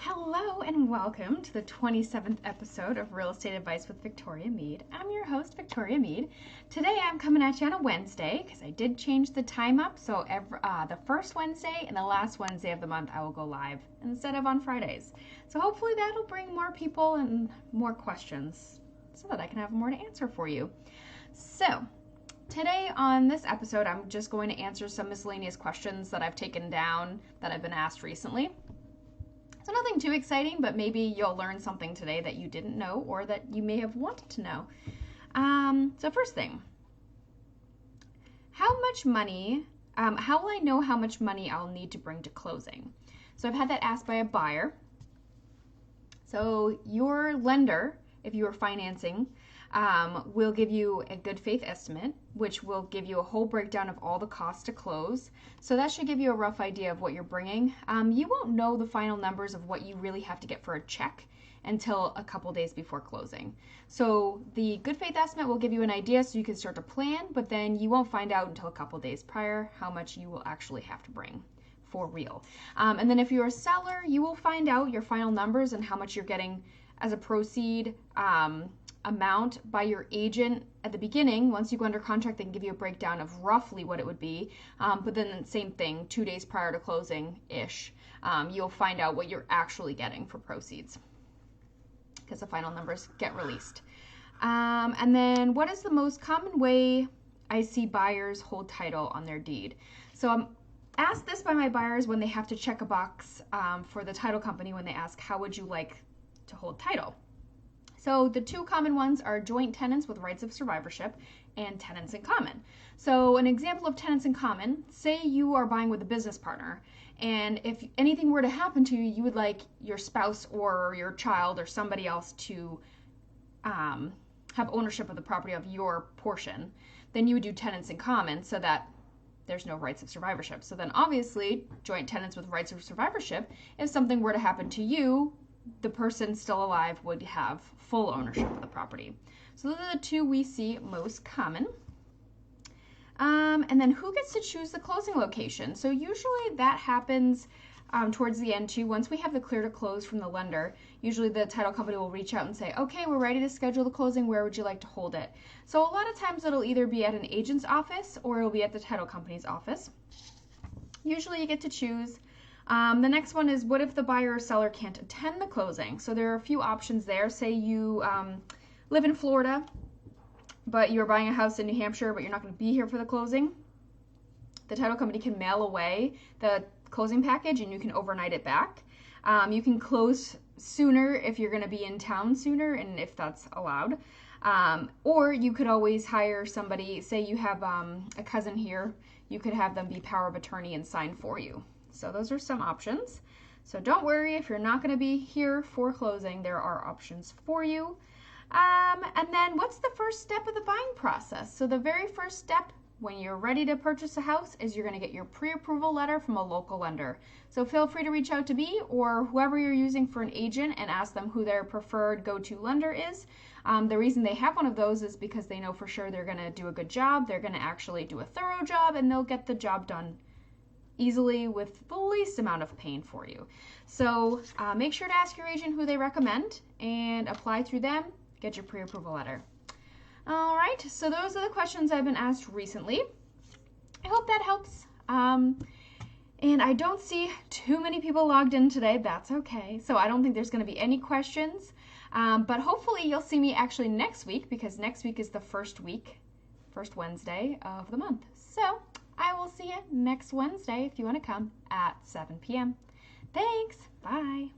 Hello and welcome to the 27th episode of Real Estate Advice with Victoria Mead. I'm your host, Victoria Mead. Today I'm coming at you on a Wednesday because I did change the time up. So the first Wednesday and the last Wednesday of the month I will go live instead of on Fridays. So hopefully that'll bring more people and more questions so that I can have more to answer for you. So today on this episode, I'm just going to answer some miscellaneous questions that I've taken down that I've been asked recently. So nothing too exciting, but maybe you'll learn something today that you didn't know or that you may have wanted to know. So first thing, how will I know how much money I'll need to bring to closing? So I've had that asked by a buyer. So your lender, if you are financing, will give you a good faith estimate, which will give you a whole breakdown of all the costs to close. So that should give you a rough idea of what you're bringing. You won't know the final numbers of what you really have to get for a check until a couple days before closing. So the good faith estimate will give you an idea so you can start to plan, but then you won't find out until a couple days prior how much you will actually have to bring for real. And then if you're a seller, you will find out your final numbers and how much you're getting as a proceed amount by your agent at the beginning. Once you go under contract, they can give you a breakdown of roughly what it would be. But then the same thing, 2 days prior to closing-ish, you'll find out what you're actually getting for proceeds because the final numbers get released. And then what is the most common way I see buyers hold title on their deed? So I'm asked this by my buyers when they have to check a box for the title company when they ask, how would you like to hold title? So the two common ones are joint tenants with rights of survivorship and tenants in common. So an example of tenants in common, say you are buying with a business partner, and if anything were to happen to you, you would like your spouse or your child or somebody else to have ownership of the property of your portion, then you would do tenants in common so that there's no rights of survivorship. So then obviously joint tenants with rights of survivorship, if something were to happen to you, the person still alive would have full ownership of the property. So those are the two we see most common. And then who gets to choose the closing location? So usually that happens towards the end too. Once we have the clear to close from the lender, usually the title company will reach out and say, okay, we're ready to schedule the closing. Where would you like to hold it? So a lot of times it'll either be at an agent's office or it'll be at the title company's office. Usually you get to choose. The next one is, what if the buyer or seller can't attend the closing? So there are a few options there. Say you live in Florida, but you're buying a house in New Hampshire, but you're not going to be here for the closing. The title company can mail away the closing package and you can overnight it back. You can close sooner if you're going to be in town sooner and if that's allowed. Or you could always hire somebody, say you have a cousin here, you could have them be power of attorney and sign for you. So those are some options. So don't worry if you're not going to be here for closing, there are options for you. And then what's the first step of the buying process? So the very first step when you're ready to purchase a house is you're going to get your pre-approval letter from a local lender. So feel free to reach out to me or whoever you're using for an agent and ask them who their preferred go-to lender is. The reason they have one of those is because they know for sure they're going to do a good job, they're going to actually do a thorough job, and they'll get the job done easily with the least amount of pain for you. So make sure to ask your agent who they recommend and apply through them, get your pre-approval letter. All right, so those are the questions I've been asked recently. I hope that helps. And I don't see too many people logged in today. That's okay. So I don't think there's going to be any questions. But hopefully you'll see me actually next week because next week is the first Wednesday of the month. So I will see you next Wednesday if you want to come at 7 p.m. Thanks. Bye.